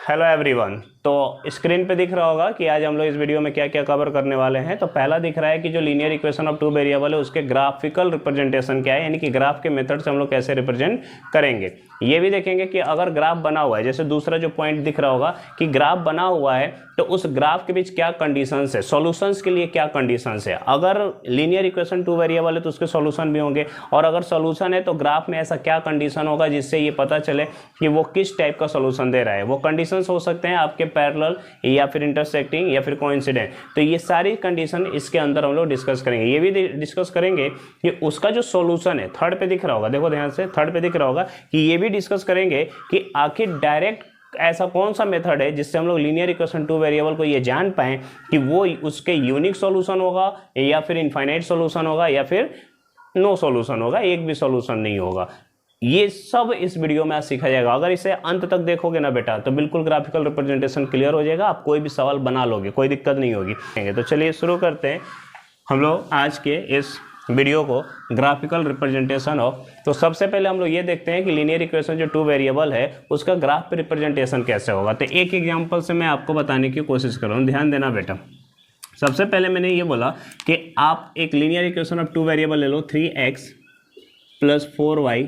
Hello everyone. तो screen पे दिख रहा होगा कि आज हम लोग इस वीडियो में क्या क्या कवर करने वाले हैं। तो पहला दिख रहा है कि जो linear equation of two variable है उसके ग्राफिकल रिप्रेजेंटेशन क्या है, यानी कि ग्राफ के मेथड से हम लोग कैसे रिप्रेजेंट करेंगे। ये भी देखेंगे कि अगर ग्राफ बना हुआ है, जैसे दूसरा जो पॉइंट दिख रहा होगा कि ग्राफ बना हुआ है तो उस ग्राफ के बीच क्या कंडीशंस है, सॉल्यूशंस के लिए क्या कंडीशंस है। अगर लीनियर इक्वेशन टू वेरिएबल है तो उसके सॉल्यूशन भी होंगे, और अगर सॉल्यूशन है तो ग्राफ में ऐसा क्या कंडीशन होगा जिससे ये पता चले कि वो किस टाइप का सॉल्यूशन दे रहा है। वो कंडीशंस हो सकते हैं आपके पैरेलल या फिर इंटरसेक्टिंग या फिर कोइंसिडेंट। तो ये सारी कंडीशन इसके अंदर हम लोग डिस्कस करेंगे। ये भी डिस्कस करेंगे कि उसका जो सॉल्यूशन है, थर्ड पे दिख रहा होगा, देखो ध्यान से, थर्ड पे दिख रहा होगा कि ये भी डिस्कस करेंगे कि आखिर डायरेक्ट ऐसा कौन सा मेथड है जिससे हम लोग लीनियर इक्वेशन टू वेरिएबल को ये जान पाएं कि वो उसके यूनिक सॉल्यूशन होगा या फिर इनफाइनाइट सॉल्यूशन होगा या फिर नो सॉल्यूशन होगा, एक भी सॉल्यूशन नहीं होगा। ये सब इस वीडियो में आज सीखा जाएगा। अगर इसे अंत तक देखोगे ना बेटा तो बिल्कुल ग्राफिकल रिप्रेजेंटेशन क्लियर हो जाएगा, आप कोई भी सवाल बना लोगे, कोई दिक्कत नहीं होगी। तो चलिए शुरू करते हैं हम लोग आज के इस वीडियो को, ग्राफिकल रिप्रेजेंटेशन ऑफ। तो सबसे पहले हम लोग ये देखते हैं कि लीनियर इक्वेशन जो टू वेरिएबल है उसका ग्राफ पे रिप्रेजेंटेशन कैसे होगा। तो एक एग्जांपल से मैं आपको बताने की कोशिश कर रहा हूँ, ध्यान देना बेटा। सबसे पहले मैंने ये बोला कि आप एक linear equation of two variable ले लो, 3x + 4y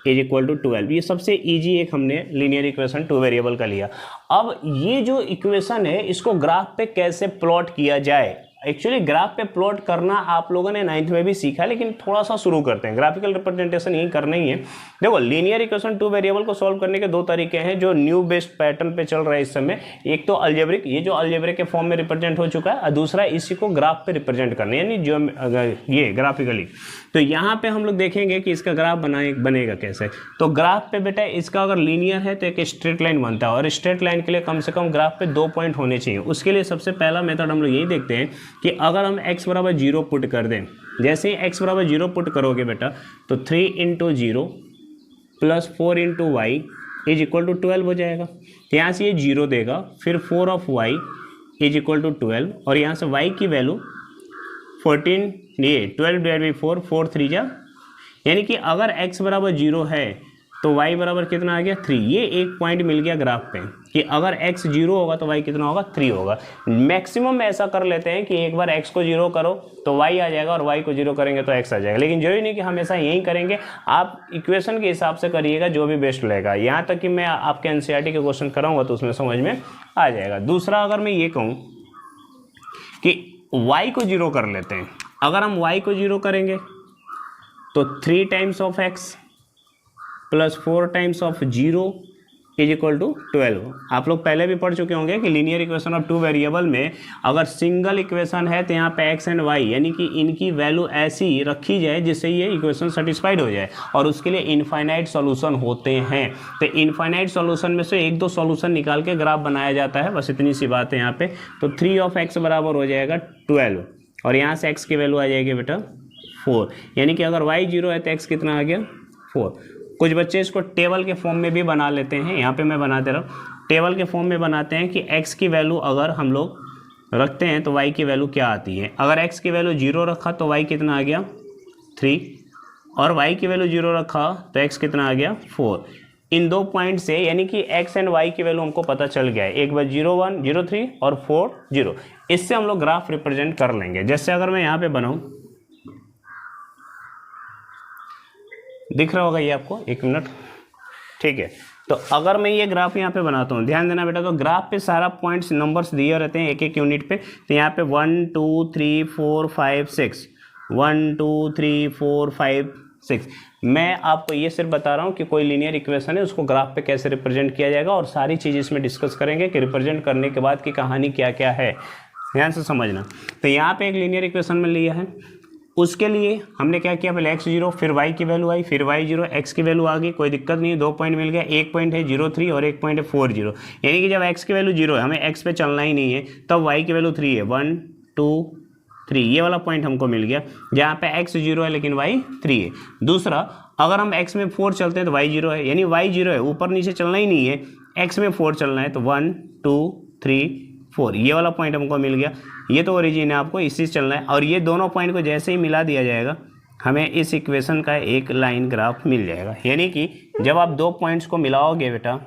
= 12। ये सबसे इजी एक हमने लीनियर इक्वेशन टू वेरिएबल का लिया। अब ये जो इक्वेशन है इसको ग्राफ पे कैसे प्लॉट किया जाए। एक्चुअली ग्राफ पे प्लॉट करना आप लोगों ने 9th में भी सीखा, लेकिन थोड़ा सा शुरू करते हैं। ग्राफिकल रिप्रेजेंटेशन यही करना ही है। देखो, लीनियर इक्वेशन टू वेरिएबल को सॉल्व करने के दो तरीके हैं जो न्यू बेस्ड पैटर्न पे चल रहा है इस समय। एक तो अलजेब्रिक, ये जो अलजेब्रिक के फॉर्म में रिप्रेजेंट हो चुका है, और दूसरा इसी को ग्राफ पे रिप्रेजेंट करना, यानी जो ये ग्राफिकली। तो यहाँ पे हम लोग देखेंगे कि इसका ग्राफ बनेगा कैसे। तो ग्राफ पे बेटा इसका अगर लीनियर है तो एक स्ट्रेट लाइन बनता है, और स्ट्रेट लाइन के लिए कम से कम ग्राफ पे 2 पॉइंट होने चाहिए। उसके लिए सबसे पहला मेथड हम लोग यही देखते हैं कि अगर हम x = 0 पुट कर दें, जैसे ही x = 0 पुट करोगे बेटा तो 3 × 0 + 4 × y = 12 हो जाएगा। तो यहाँ से ये 0 देगा, फिर 4 of y = 12, और यहाँ से y की वैल्यू 14, ये 12/4, 4 3 जा, यानी कि अगर x = 0 है तो y बराबर कितना आ गया, 3। ये एक पॉइंट मिल गया ग्राफ पे कि अगर x 0 होगा तो y कितना होगा, 3 होगा। मैक्सिमम ऐसा कर लेते हैं कि एक बार x को 0 करो तो y आ जाएगा, और y को 0 करेंगे तो x आ जाएगा। लेकिन जरूरी नहीं कि हमेशा यही करेंगे, आप इक्वेशन के हिसाब से करिएगा जो भी बेस्ट लगेगा। यहाँ तक कि मैं आपके NCERT के क्वेश्चन कराऊंगा तो उसमें समझ में आ जाएगा। दूसरा, अगर मैं ये कहूँ कि y को 0 कर लेते हैं, अगर हम y को 0 करेंगे तो 3 times of x + 4 times of 0 = 12। आप लोग पहले भी पढ़ चुके होंगे कि linear equation of two variable में अगर सिंगल इक्वेशन है तो यहाँ पे x एंड y, यानी कि इनकी वैल्यू ऐसी रखी जाए जिससे ये इक्वेशन सेटिस्फाइड हो जाए, और उसके लिए इनफाइनाइट सॉल्यूशन होते हैं। तो इनफाइनाइट सॉल्यूशन में से 1-2 सॉल्यूशन निकाल के ग्राफ बनाया जाता है, बस इतनी सी बात है यहाँ पे। तो 3 of x बराबर हो जाएगा 12, और यहाँ से x की वैल्यू आ जाएगी बेटा 4, यानी कि अगर y 0 है तो x कितना आ गया, 4। कुछ बच्चे इसको टेबल के फॉर्म में भी बना लेते हैं, यहाँ पे मैं बना दे रहा हूँ। टेबल के फॉर्म में बनाते हैं कि x की वैल्यू अगर हम लोग रखते हैं तो y की वैल्यू क्या आती है। अगर x की वैल्यू 0 रखा तो y कितना आ गया, 3, और y की वैल्यू 0 रखा तो x कितना आ गया, 4। इन 2 पॉइंट से यानी कि x एंड y की वैल्यू हमको पता चल गया है, एक बार 0 1 0 3 और 4 0। इससे हम लोग ग्राफ रिप्रेजेंट कर लेंगे। जैसे अगर मैं यहाँ पे बनाऊँ, दिख रहा होगा ये आपको, 1 मिनट, ठीक है। तो अगर मैं ये ग्राफ यहाँ पे बनाता हूँ, ध्यान देना बेटा, तो ग्राफ पे सारा पॉइंट्स नंबर्स दिए रहते हैं एक एक यूनिट पे। तो यहाँ पे 1 2 3 4 5 6, 1 2 3 4 5 6। मैं आपको ये सिर्फ बता रहा हूँ कि कोई लीनियर इक्वेशन है उसको ग्राफ पे कैसे रिप्रेजेंट किया जाएगा, और सारी चीज़ इसमें डिस्कस करेंगे कि रिप्रेजेंट करने के बाद की कहानी क्या क्या है, ध्यान से समझना। तो यहाँ पे एक लीनियर इक्वेशन में लिया है, उसके लिए हमने क्या किया, पहले x 0, फिर y की वैल्यू आई, फिर y 0, x की वैल्यू आ गई, कोई दिक्कत नहीं है, 2 पॉइंट मिल गया। एक पॉइंट है 0 3 और एक पॉइंट है 4 0, यानी कि जब x की वैल्यू 0 है, हमें x पे चलना ही नहीं है, तब y की वैल्यू 3 है, 1 2 3, ये वाला पॉइंट हमको मिल गया जहाँ पे x 0 है लेकिन y 3 है। दूसरा, अगर हम x में 4 चलते हैं तो y 0 है, यानी y 0 है, ऊपर नीचे चलना ही नहीं है, x में 4 चलना है, तो 1 2 3 4, ये वाला पॉइंट हमको मिल गया। ये तो ओरिजिन है, आपको इसी से चलना है, और ये दोनों पॉइंट को जैसे ही मिला दिया जाएगा हमें इस इक्वेशन का एक लाइन ग्राफ मिल जाएगा। यानी कि जब आप 2 पॉइंट्स को मिलाओगे बेटा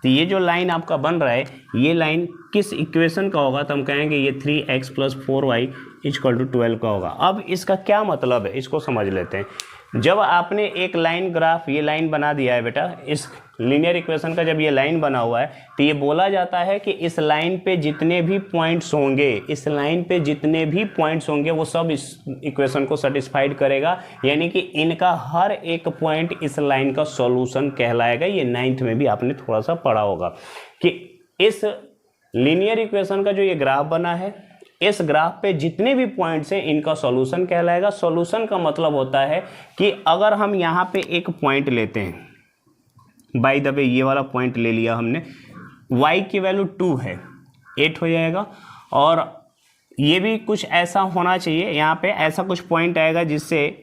तो ये जो लाइन आपका बन रहा है, ये लाइन किस इक्वेशन का होगा? तो हम कहेंगे ये 3x + 4y = 12 का होगा। अब इसका क्या मतलब है, इसको समझ लेते हैं। जब आपने एक लाइन ग्राफ, ये लाइन बना दिया है बेटा, इस लीनियर इक्वेशन का जब ये लाइन बना हुआ है, तो ये बोला जाता है कि इस लाइन पे जितने भी पॉइंट्स होंगे, इस लाइन पे जितने भी पॉइंट्स होंगे वो सब इस इक्वेशन को सेटिस्फाइड करेगा, यानी कि इनका हर एक पॉइंट इस लाइन का सॉल्यूशन कहलाएगा। ये 9th में भी आपने थोड़ा सा पढ़ा होगा कि इस लीनियर इक्वेशन का जो ये ग्राफ बना है, इस ग्राफ पे जितने भी पॉइंट्स हैं इनका सॉल्यूशन कहलाएगा। सॉल्यूशन का मतलब होता है कि अगर हम यहाँ पे एक पॉइंट लेते हैं, बाय द वे ये वाला पॉइंट ले लिया हमने, y की वैल्यू 2 है, 8 हो जाएगा। और ये भी कुछ ऐसा होना चाहिए, यहाँ पे ऐसा कुछ पॉइंट आएगा जिससे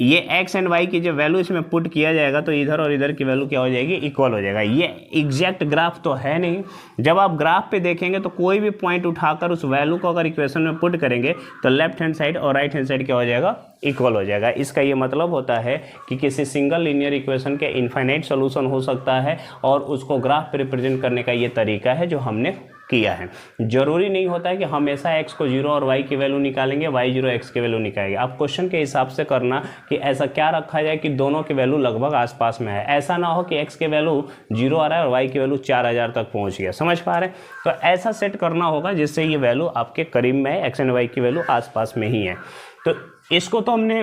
ये x एंड y की जो वैल्यू इसमें पुट किया जाएगा तो इधर और इधर की वैल्यू क्या हो जाएगी? इक्वल हो जाएगा। ये एग्जैक्ट ग्राफ तो है नहीं, जब आप ग्राफ पे देखेंगे तो कोई भी पॉइंट उठाकर उस वैल्यू को अगर इक्वेशन में पुट करेंगे तो लेफ्ट हैंड साइड और राइट हैंड साइड क्या हो जाएगा? इक्वल हो जाएगा। इसका ये मतलब होता है कि किसी सिंगल लीनियर इक्वेशन के इनफाइनाइट सोल्यूशन हो सकता है और उसको ग्राफ पे रिप्रेजेंट करने का ये तरीका है जो हमने किया है। जरूरी नहीं होता है कि हमेशा x को 0 और y की वैल्यू निकालेंगे, y 0 x की वैल्यू निकालेंगे। आप क्वेश्चन के हिसाब से करना कि ऐसा क्या रखा जाए कि दोनों की वैल्यू लगभग आसपास में है। ऐसा ना हो कि x के वैल्यू 0 आ रहा है और y की वैल्यू 4000 तक पहुंच गया। समझ पा रहे हैं? तो ऐसा सेट करना होगा जिससे ये वैल्यू आपके करीब में है, x एंड y की वैल्यू आसपास में ही है। तो इसको तो हमने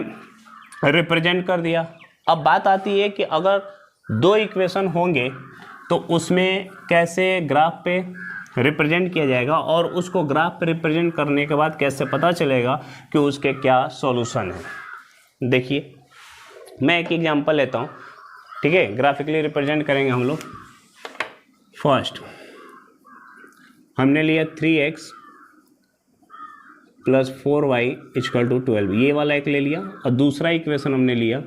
रिप्रेजेंट कर दिया। अब बात आती है कि अगर दो इक्वेशन होंगे तो उसमें कैसे ग्राफ पे रिप्रेजेंट किया जाएगा और उसको ग्राफ पे रिप्रेजेंट करने के बाद कैसे पता चलेगा कि उसके क्या सॉल्यूशन है। देखिए मैं एक एग्जांपल लेता हूँ, ठीक है? ग्राफिकली रिप्रेजेंट करेंगे हम लोग। फर्स्ट हमने लिया 3x + 4y = 12, ये वाला एक ले लिया। और दूसरा इक्वेशन हमने लिया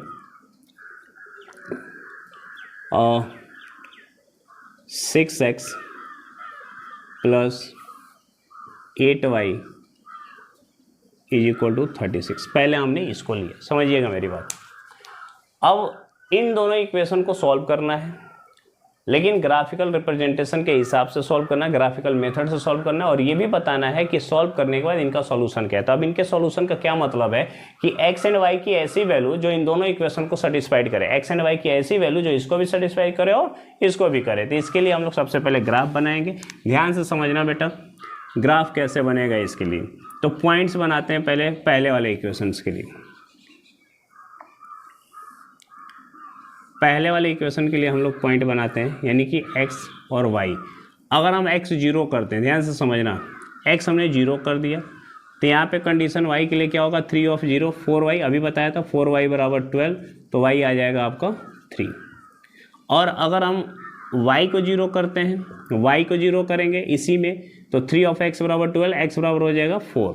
6x + 8y = 36। पहले हमने इसको लिया, समझिएगा मेरी बात। अब इन दोनों इक्वेशन को सॉल्व करना है, लेकिन ग्राफिकल रिप्रेजेंटेशन के हिसाब से सॉल्व करना है, ग्राफिकल मेथड से सॉल्व करना है, और ये भी बताना है कि सॉल्व करने के बाद इनका सॉल्यूशन क्या है। तो अब इनके सॉल्यूशन का क्या मतलब है कि x एंड y की ऐसी वैल्यू जो इन दोनों इक्वेशन को सेटिस्फाइड करे, x एंड y की ऐसी वैल्यू जो इसको भी सेटिस्फाइड करे और इसको भी करे। तो इसके लिए हम लोग सबसे पहले ग्राफ बनाएंगे। ध्यान से समझना बेटा, ग्राफ कैसे बनेगा इसके लिए। तो पॉइंट्स बनाते हैं पहले वाले इक्वेशंस के लिए। पहले वाले इक्वेशन के लिए हम लोग पॉइंट बनाते हैं, यानी कि x और y। अगर हम x 0 करते हैं, ध्यान से समझना, x हमने 0 कर दिया तो यहाँ पे कंडीशन y के लिए क्या होगा? 3 of 0 4y, अभी बताया था 4y = 12, तो y आ जाएगा आपका 3। और अगर हम y को 0 करते हैं, y को 0 करेंगे इसी में, तो 3 of x = 12, x बराबर हो जाएगा 4।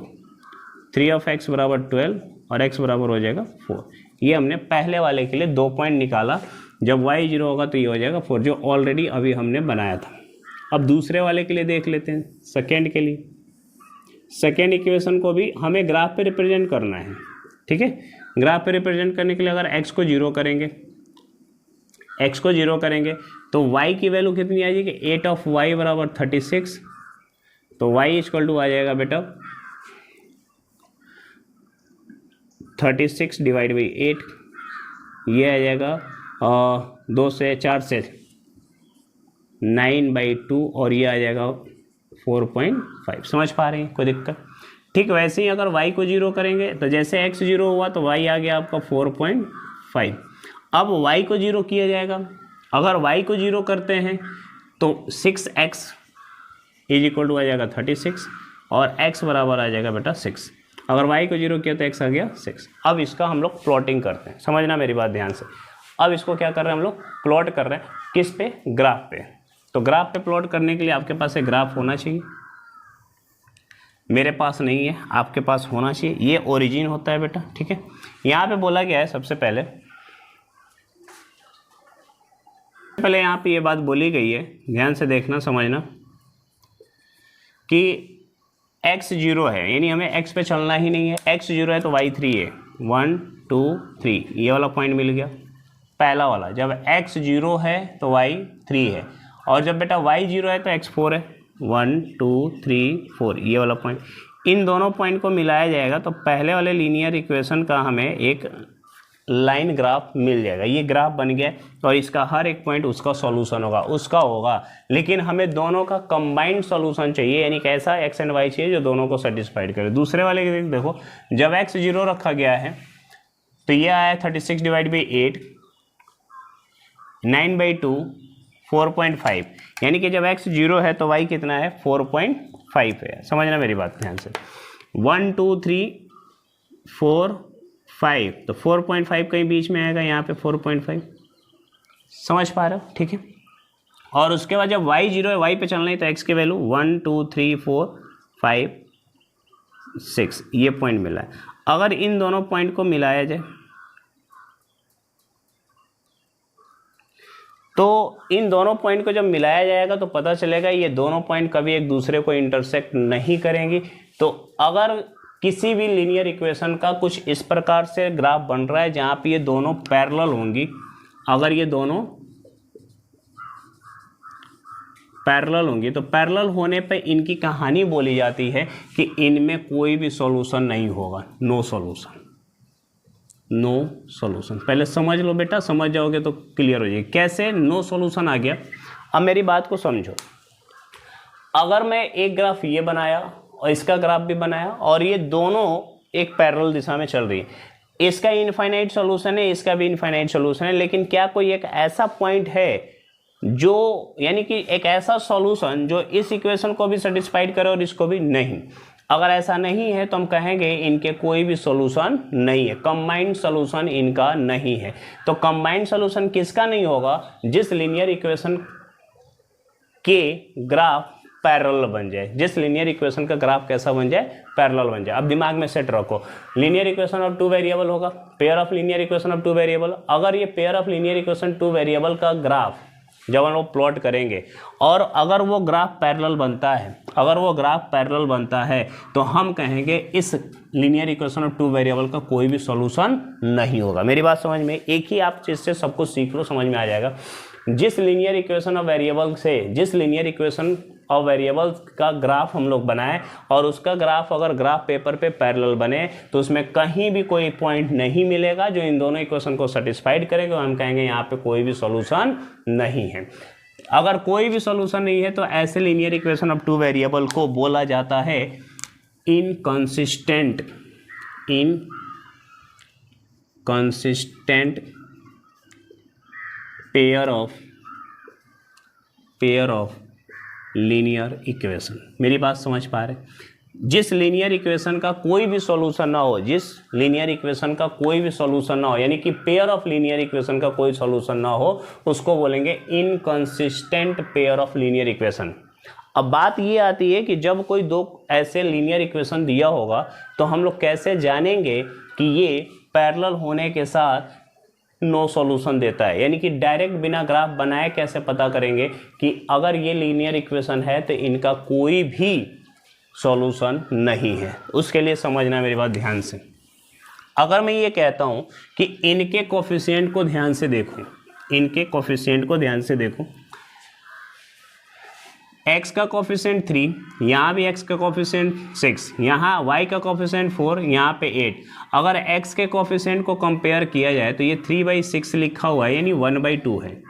3 of x = 12 और x बराबर हो जाएगा 4। ये हमने पहले वाले के लिए 2 पॉइंट निकाला। जब y 0 होगा तो ये हो जाएगा 4, जो ऑलरेडी अभी हमने बनाया था। अब दूसरे वाले के लिए देख लेते हैं, सेकेंड के लिए। सेकेंड इक्वेशन को भी हमें ग्राफ पे रिप्रेजेंट करना है, ठीक है? ग्राफ पे रिप्रेजेंट करने के लिए अगर x को 0 करेंगे, x को 0 करेंगे तो y की वैल्यू कितनी आ जाएगी? 8 of y = 36। तो y = आ जाएगा बेटा 36 / 8, ये आ जाएगा 2 से 4 से 9/2, और ये आ जाएगा 4.5। समझ पा रहे हैं? कोई दिक्कत? ठीक वैसे ही अगर y को 0 करेंगे तो जैसे x 0 हुआ तो y आ गया आपका 4.5। अब y को 0 किया जाएगा। अगर y को 0 करते हैं तो 6x = आ जाएगा 36 और x बराबर आ जाएगा बेटा 6। अगर y को 0 किया तो x आ गया 6। अब इसका हम लोग प्लॉटिंग करते हैं, समझना मेरी बात ध्यान से। अब इसको क्या कर रहे हैं हम लोग? प्लॉट कर रहे हैं। किस पे? ग्राफ पे। तो ग्राफ पे प्लॉट करने के लिए आपके पास एक ग्राफ होना चाहिए। मेरे पास नहीं है, आपके पास होना चाहिए। ये ओरिजिन होता है बेटा, ठीक है? यहाँ पे बोला गया है सबसे पहले यहाँ पे ये बात बोली गई है, ध्यान से देखना समझना, कि x 0 है, यानी हमें x पे चलना ही नहीं है। x 0 है तो y 3 है। 1 2 3, ये वाला पॉइंट मिल गया पहला वाला। जब x 0 है तो y 3 है, और जब बेटा y 0 है तो x 4 है, 1 2 3 4 ये वाला पॉइंट, इन दोनों पॉइंट को मिलाया जाएगा तो पहले वाले लीनियर इक्वेशन का हमें एक लाइन ग्राफ मिल जाएगा। ये ग्राफ बन गया और इसका हर एक पॉइंट उसका सॉल्यूशन होगा, उसका होगा, लेकिन हमें दोनों का कंबाइंड सॉल्यूशन चाहिए, यानी कैसा x एंड y चाहिए जो दोनों को सेटिस्फाइड करे। दूसरे वाले के देखो, जब x 0 रखा गया है तो ये आया 36 डिवाइड बाई 8, 9/2, 4.5, यानी कि जब x 0 है तो y कितना है 4.5 है। समझना मेरी बात ध्यान से, 1 2 3 4 5, तो 4.5 कहीं बीच में आएगा, यहाँ पे 4.5, समझ पा रहे हो, ठीक है। और उसके बाद जब y 0 है, y पे चलना है तो x की वैल्यू 1 2 3 4 5 6 ये पॉइंट मिला है। अगर इन दोनों पॉइंट को मिलाया जाए तो इन दोनों पॉइंट को जब मिलाया जाएगा तो पता चलेगा ये दोनों पॉइंट कभी एक दूसरे को इंटरसेक्ट नहीं करेंगी। तो अगर किसी भी लीनियर इक्वेशन का कुछ इस प्रकार से ग्राफ बन रहा है जहां पे ये दोनों पैरेलल होंगी, अगर ये दोनों पैरेलल होंगी तो पैरेलल होने पे इनकी कहानी बोली जाती है कि इनमें कोई भी सॉल्यूशन नहीं होगा, नो सॉल्यूशन, नो सॉल्यूशन। पहले समझ लो बेटा, समझ जाओगे तो क्लियर हो जाएगी कैसे नो सॉल्यूशन आ गया। अब मेरी बात को समझो, अगर मैं एक ग्राफ ये बनाया और इसका ग्राफ भी बनाया और ये दोनों एक पैरेलल दिशा में चल रही है, इसका इनफाइनाइट सॉल्यूशन है, इसका भी इनफाइनाइट सॉल्यूशन है, लेकिन क्या कोई एक ऐसा पॉइंट है जो, यानी कि एक ऐसा सॉल्यूशन जो इस इक्वेशन को भी सेटिस्फाइड करे और इसको भी नहीं? अगर ऐसा नहीं है तो हम कहेंगे इनके कोई भी सॉल्यूशन नहीं है, कंबाइंड सॉल्यूशन इनका नहीं है। तो कंबाइंड सॉल्यूशन किसका नहीं होगा? जिस लीनियर इक्वेशन के ग्राफ पैरेलल बन जाए, जिस लीनियर इक्वेशन का ग्राफ कैसा बन जाए, पैरेलल बन जाए। अब दिमाग में सेट रखो, लीनियर इक्वेशन ऑफ 2 वेरिएबल होगा, pair of linear equation of 2 variable. अगर ये pair of linear equation 2 variable का ग्राफ जब हम लोग प्लॉट करेंगे और अगर वो ग्राफ पैरेलल बनता है, अगर वो ग्राफ पैरेलल बनता है तो हम कहेंगे इस लीनियर इक्वेशन ऑफ 2 वेरिएबल का कोई भी सॉल्यूशन नहीं होगा। मेरी बात समझ में, एक ही आप चीज से सब कुछ सीख लो, समझ में आ जाएगा। जिस लीनियर इक्वेशन ऑफ वेरिएबल से, जिस लीनियर इक्वेशन और वेरिएबल्स का ग्राफ हम लोग बनाए और उसका ग्राफ अगर ग्राफ पेपर पे पैरेलल बने तो उसमें कहीं भी कोई पॉइंट नहीं मिलेगा जो इन दोनों इक्वेशन को सेटिस्फाइड करेगा, हम कहेंगे यहाँ पे कोई भी सॉल्यूशन नहीं है। अगर कोई भी सॉल्यूशन नहीं है तो ऐसे लीनियर इक्वेशन ऑफ 2 वेरिएबल को बोला जाता है inconsistent, inconsistent pair of linear equation. मेरी बात समझ पा रहे? जिस लीनियर इक्वेशन का कोई भी सॉल्यूशन ना हो, जिस लीनियर इक्वेशन का कोई भी सॉल्यूशन ना हो, यानी कि पेयर ऑफ लीनियर इक्वेशन का कोई सॉल्यूशन ना हो, उसको बोलेंगे inconsistent pair of linear equation. अब बात ये आती है कि जब कोई दो ऐसे लीनियर इक्वेशन दिया होगा तो हम लोग कैसे जानेंगे कि ये पैरेलल होने के साथ नो सॉल्यूशन देता है, यानी कि डायरेक्ट बिना ग्राफ बनाए कैसे पता करेंगे कि अगर ये लीनियर इक्वेशन है तो इनका कोई भी सॉल्यूशन नहीं है। उसके लिए समझना मेरी बात ध्यान से। अगर मैं ये कहता हूं कि इनके कोफिशिएंट को ध्यान से देखो, इनके कोफिशिएंट को ध्यान से देखो, x का कोफिशिएंट 3, यहाँ भी x का कोफिशिएंट 6, यहाँ y का कोफिशिएंट 4, यहाँ पे 8। अगर x के कोफिशिएंट को कंपेयर किया जाए तो ये 3/6 लिखा हुआ है, यानी 1/2 है।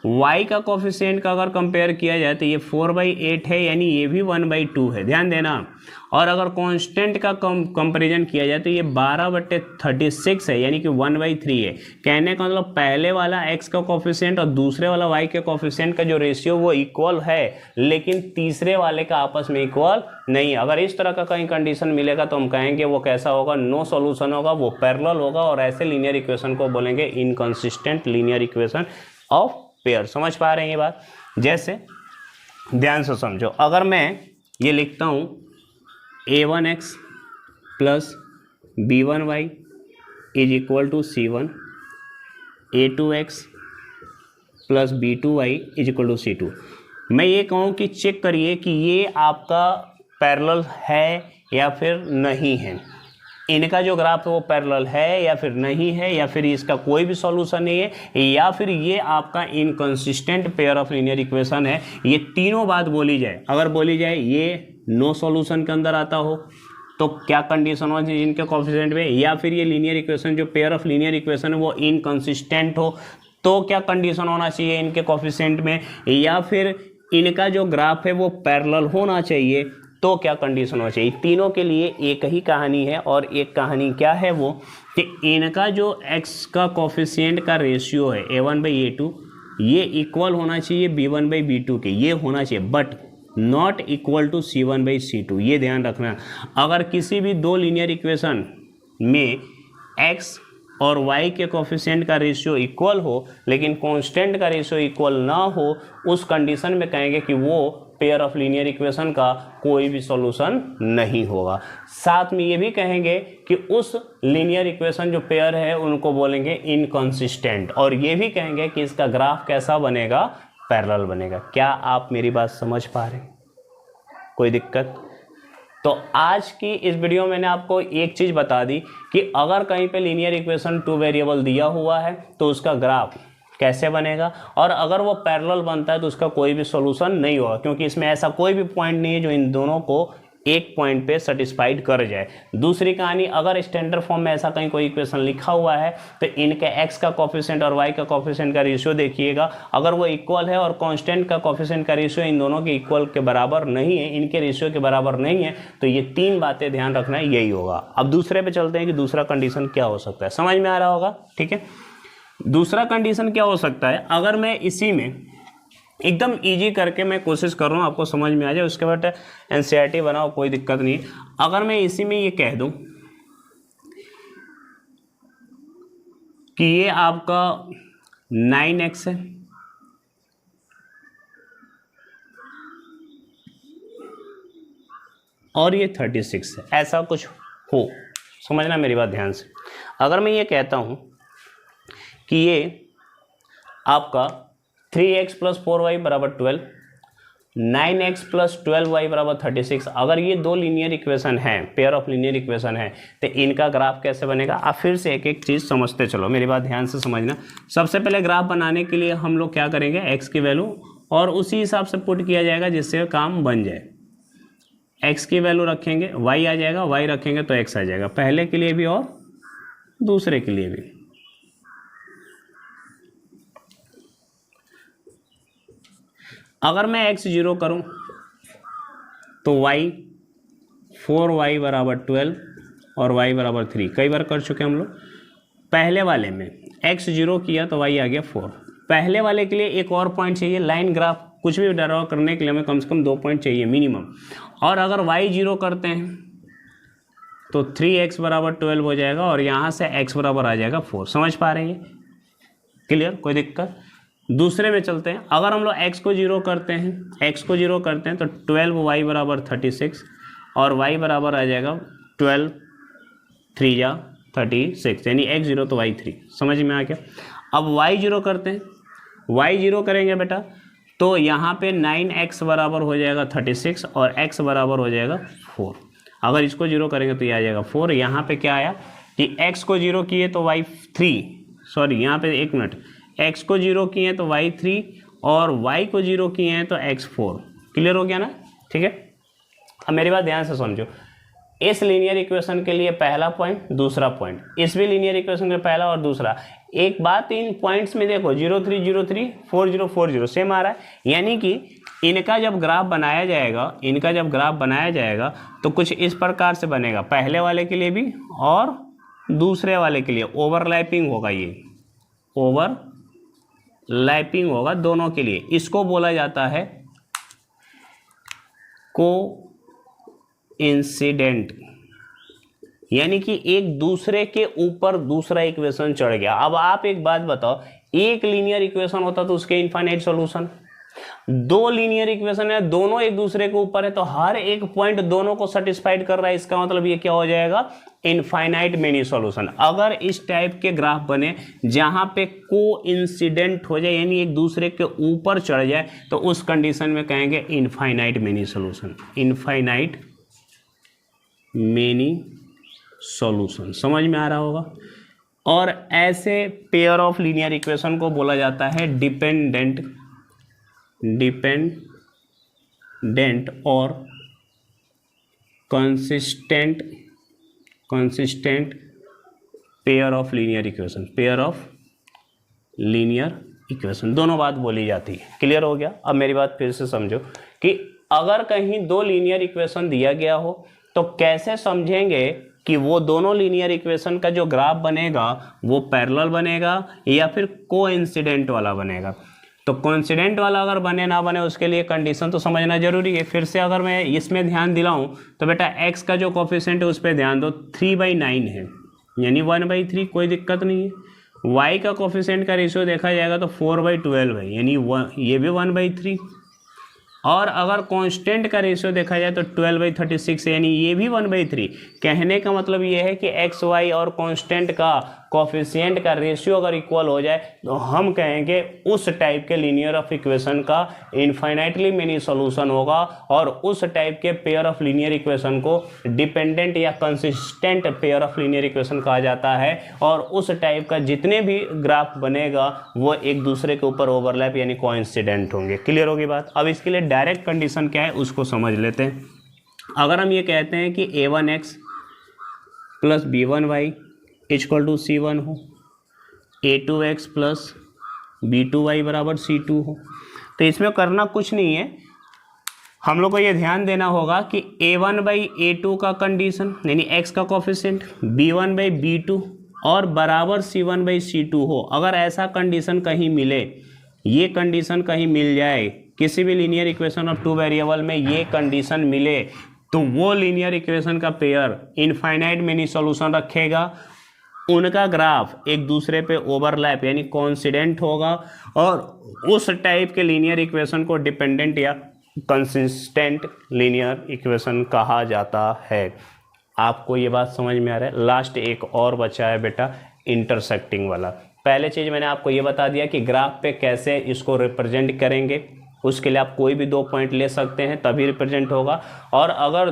y का कोफिशिएंट का अगर कंपेयर किया जाए तो ये 4/8 है, यानी ये भी 1/2 है, ध्यान देना। और अगर कांस्टेंट का कंपैरिजन किया जाए तो ये 12/36 है, यानी कि 1/3 है। कहने का मतलब पहले वाला x का कोफिशिएंट और दूसरे वाला y के कोफिशिएंट का जो रेशियो वो इक्वल है, लेकिन तीसरे वाले का आपस में इक्वल नहीं। अगर इस तरह का कहीं कंडीशन मिलेगा तो हम कहेंगे वो कैसा होगा, नो सॉल्यूशन होगा, वो पैरेलल होगा और ऐसे लीनियर इक्वेशन को बोलेंगे inconsistent linear equation of pair. समझ पा रहे हैं ये बात? जैसे ध्यान से समझो, अगर मैं ये लिखता हूं a1x plus b1y is equal to c1, a2x plus b2y is equal to c2, मैं ये कहूँ कि चेक करिए कि ये आपका पैरेलल है या फिर नहीं है। इनका जो ग्राफ है वो पैरेलल है या फिर नहीं है, या फिर इसका कोई भी सॉल्यूशन नहीं है, या फिर ये आपका inconsistent pair of linear equation है। ये तीनों बात बोली जाए, अगर बोली जाए ये नो सॉल्यूशन के अंदर आता हो तो क्या कंडीशन होना चाहिए इनके कोएफिशिएंट में, या फिर ये लीनियर इक्वेशन जो पेयर ऑफ लीनियर इक्वेशन है वो इनकंसिस्टेंट हो तो क्या कंडीशन होना चाहिए इनके कोएफिशिएंट में, या फिर इनका जो ग्राफ है वो पैरेलल होना चाहिए तो क्या कंडीशन होना चाहिए। तीनों के लिए एक ही कहानी है, और एक कहानी क्या है वो कि इनका जो x का कोएफिशिएंट का रेशियो है a1/a2 ये इक्वल होना चाहिए b1/b2 के, ये होना चाहिए, but not equal to c1/c2। ये ध्यान रखना, अगर किसी भी दो लीनियर इक्वेशन में x और y के कोएफिशिएंट का रेशियो इक्वल हो लेकिन कांस्टेंट का रेशियो इक्वल ना हो, उस कंडीशन में कहेंगे कि वो पेयर ऑफ लीनियर इक्वेशन का कोई भी सॉल्यूशन नहीं होगा। साथ में ये भी कहेंगे कि उस लीनियर इक्वेशन जो पेयर है उनको बोलेंगे इनकंसिस्टेंट, और ये भी कहेंगे कि इसका ग्राफ कैसा बनेगा, पैरेलल बनेगा। क्या आप मेरी बात समझ पा रहे हैं? कोई दिक्कत? तो आज की इस वीडियो में मैंने आपको एक चीज़ बता दी कि अगर कहीं पे लीनियर इक्वेशन 2 वेरिएबल दिया हुआ है तो उसका ग्राफ कैसे बनेगा, और अगर वो पैरेलल बनता है तो उसका कोई भी सॉल्यूशन नहीं होगा, क्योंकि इसमें ऐसा कोई भी पॉइंट नहीं है जो इन दोनों को एक पॉइंट पे सेटिस्फाइड कर जाए। दूसरी कहानी, अगर स्टैंडर्ड फॉर्म में ऐसा कहीं कोई इक्वेशन लिखा हुआ है तो इनके x का कोएफिशिएंट और y का कोएफिशिएंट का रेशियो देखिएगा, अगर वो इक्वल है और कांस्टेंट का कोएफिशिएंट का रेशियो इन दोनों के इक्वल के बराबर नहीं है, इनके रेशियो के बराबर नहीं है, तो ये तीन बातें ध्यान रखना है, यही होगा। अब दूसरे पे चलते हैं कि दूसरा कंडीशन क्या हो सकता है, समझ में आ रहा होगा? ठीक है, दूसरा कंडीशन क्या हो सकता है, अगर मैं इसी में एकदम इजी करके मैं कोशिश कर रहा हूँ आपको समझ में आ जाए, उसके बाद एनसीईआरटी बनाओ, कोई दिक्कत नहीं। अगर मैं इसी में ये कह दूं कि ये आपका 9x है और ये 36 है, ऐसा कुछ हो, समझना मेरी बात ध्यान से। अगर मैं ये कहता हूं कि ये आपका 3x + 4y = 12, 9x + 12y = 36, अगर ये दो लीनियर इक्वेशन हैं, पेयर ऑफ लीनियर इक्वेशन है, तो इनका ग्राफ कैसे बनेगा। आप फिर से एक एक चीज़ समझते चलो, मेरी बात ध्यान से समझना। सबसे पहले ग्राफ बनाने के लिए हम लोग क्या करेंगे, x की वैल्यू और उसी हिसाब से पुट किया जाएगा जिससे काम बन जाए। x की वैल्यू रखेंगे, y आ जाएगा, y रखेंगे तो x आ जाएगा, पहले के लिए भी और दूसरे के लिए भी। अगर मैं x 0 करूं तो y 4y = 12 और y = 3, कई बार कर चुके हम लोग। पहले वाले में x 0 किया तो y आ गया 4। पहले वाले के लिए एक और पॉइंट चाहिए, लाइन ग्राफ कुछ भी ड्रॉ करने के लिए हमें कम से कम 2 पॉइंट चाहिए मिनिमम। और अगर y 0 करते हैं तो 3x = 12 हो जाएगा और यहाँ से x बराबर आ जाएगा 4। समझ पा रहे हैं? क्लियर? कोई दिक्कत? दूसरे में चलते हैं। अगर हम लोग x को 0 करते हैं तो 12y = 36 और y बराबर आ जाएगा 12 3 या 36, यानी x 0 तो y 3। समझ में आ गया? अब y 0 करते हैं, y 0 करेंगे बेटा तो यहाँ पे 9x बराबर हो जाएगा 36 और x बराबर हो जाएगा 4। अगर इसको 0 करेंगे तो ये आ जाएगा 4। यहाँ पे क्या आया कि x को 0 किए तो y 3, सॉरी यहाँ पे एक मिनट, x को 0 किए हैं तो y 3 और y को 0 किए हैं तो x 4। क्लियर हो गया ना? ठीक है, अब मेरी बात ध्यान से समझो। इस लीनियर इक्वेशन के लिए पहला पॉइंट, दूसरा पॉइंट, इस भी लीनियर इक्वेशन के पहला और दूसरा। एक बात इन पॉइंट्स में देखो, 0 3 0 3 4 0 4 0 सेम आ रहा है, यानी कि इनका जब ग्राफ बनाया जाएगा तो कुछ इस प्रकार से बनेगा, पहले वाले के लिए भी और दूसरे वाले के लिए ओवरलैपिंग होगा, ये ओवरलैपिंग होगा दोनों के लिए। इसको बोला जाता है कोइंसिडेंट, यानी कि एक दूसरे के ऊपर दूसरा इक्वेशन चढ़ गया। अब आप एक बात बताओ, एक लीनियर इक्वेशन होता तो उसके इनफाइनाइट सॉल्यूशन, दो लीनियर इक्वेशन है, दोनों एक दूसरे के ऊपर है तो हर एक पॉइंट दोनों को सेटिस्फाइड कर रहा है, इसका मतलब ये क्या हो जाएगा, इनफाइनाइट मेनी सॉल्यूशन। अगर इस टाइप के ग्राफ बने जहां पे कोइंसिडेंट हो जाए, यानी एक दूसरे के ऊपर चढ़ जाए, तो उस कंडीशन में कहेंगे infinite many solution, infinite many solution. समझ में आ रहा होगा। और ऐसे पेयर ऑफ लीनियर इक्वेशन को बोला जाता है डिपेंडेंट और consistent pair of linear equation, दोनों बात बोली जाती है। क्लियर हो गया। अब मेरी बात फिर से समझो कि अगर कहीं दो लीनियर इक्वेशन दिया गया हो तो कैसे समझेंगे कि वो दोनों लीनियर इक्वेशन का जो ग्राफ बनेगा वो पैरेलल बनेगा या फिर कोइंसिडेंट वाला बनेगा। तो कोइंसिडेंट वाला अगर बने ना बने उसके लिए कंडीशन तो समझना जरूरी है। फिर से अगर मैं इसमें ध्यान दिलाऊं तो बेटा x का जो कोफिशिएंट है उस पर ध्यान दो, 3/9 है यानी 1/3, कोई दिक्कत नहीं है। y का कोफिशिएंट का रेशियो देखा जाएगा तो 4/12 है यानी ये भी 1/3। और अगर कांस्टेंट का रेशियो देखा जाए तो 12/36 यानी ये भी 1/3। कहने का मतलब ये है कि एक्स वाई और कांस्टेंट का कोफिशिएंट का रेशियो अगर इक्वल हो जाए तो हम कहेंगे उस टाइप के लीनियर ऑफ इक्वेशन का इनफाइनाइटली मेनी सॉल्यूशन होगा। और उस टाइप के पेयर ऑफ लीनियर इक्वेशन को डिपेंडेंट या consistent pair of linear equation कहा जाता है। और उस टाइप का जितने भी ग्राफ बनेगा वो एक दूसरे के ऊपर ओवरलैप यानी कोइंसिडेंट होंगे। क्लियर होगी बात। अब इसके लिए डायरेक्ट कंडीशन क्या है उसको समझ लेते हैं। अगर हम ये कहते हैं कि a1x plus b1y equal to c1 हो, a2x प्लस b2y बराबर c2 हो, तो इसमें करना कुछ नहीं है। हम लोग को ये ध्यान देना होगा कि a1/a2 का कंडीशन यानी x का कोफिशिएंट b1/b2 और बराबर c1/c2 हो। अगर ऐसा कंडीशन कहीं मिले, ये कंडीशन कहीं मिल जाए किसी भी linear equation of two variable में, ये कंडीशन मिले तो वो लीनियर इक्वेशन का पेयर इनफाइनाइट मेनी सॉल्यूशन रखेगा, उनका ग्राफ एक दूसरे पे ओवरलैप यानी कोइंसिडेंट होगा और उस टाइप के लीनियर इक्वेशन को डिपेंडेंट या कंसिस्टेंट लीनियर इक्वेशन कहा जाता है। आपको ये बात समझ में आ रहा है। लास्ट एक और बचा है बेटा, इंटरसेक्टिंग वाला। पहले चीज़ मैंने आपको ये बता दिया कि ग्राफ पे कैसे इसको रिप्रेजेंट करेंगे। उसके लिए आप कोई भी 2 पॉइंट ले सकते हैं तभी रिप्रेजेंट होगा। और अगर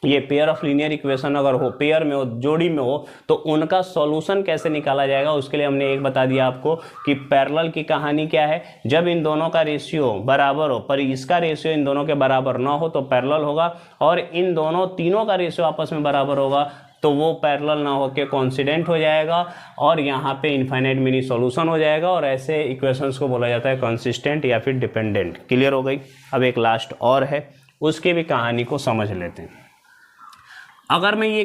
पेयर ऑफ लीनियर इक्वेशन अगर हो, पेयर में हो, जोड़ी में हो, तो उनका सॉल्यूशन कैसे निकाला जाएगा उसके लिए हमने एक बता दिया आपको कि पैरेलल की कहानी क्या है। जब इन दोनों का रेशियो बराबर हो पर इसका रेशियो इन दोनों के बराबर ना हो तो पैरेलल होगा, और इन दोनों तीनों का रेशियो आपस में बराबर होगा तो वो पैरेलल ना होकर कोइंसिडेंट हो जाएगा और यहाँ पे इनफाइनाइट मिनी सॉल्यूशन हो जाएगा। और ऐसे इक्वेशंस को बोला जाता है कंसिस्टेंट या फिर डिपेंडेंट। क्लियर हो गई। अब एक लास्ट और है, उसकी भी कहानी को समझ लेते हैं। अगर मैं ये